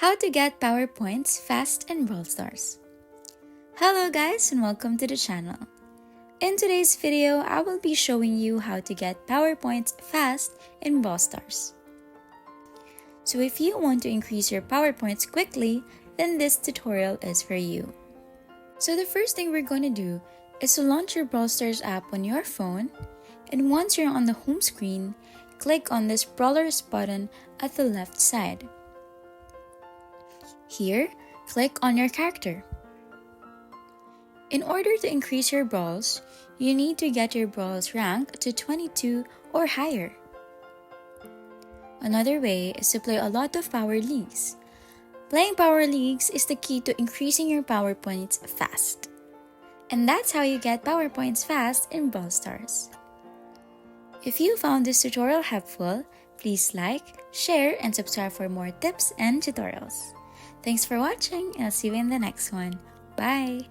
How to get power points fast in Brawl Stars. Hello guys and welcome to the channel. In today's video, I will be showing you how to get power points fast in Brawl Stars. So if you want to increase your power points quickly, then this tutorial is for you. So the first thing we're going to do is to launch your Brawl Stars app on your phone, and once you're on the home screen, click on this Brawlers button at the left side. Here, click on your character. In order to increase your brawls, you need to get your brawls rank to 22 or higher. Another way is to play a lot of power leagues. Playing power leagues is the key to increasing your power points fast. And that's how you get power points fast in Brawl Stars. If you found this tutorial helpful, please like, share, and subscribe for more tips and tutorials. Thanks for watching, and I'll see you in the next one. Bye!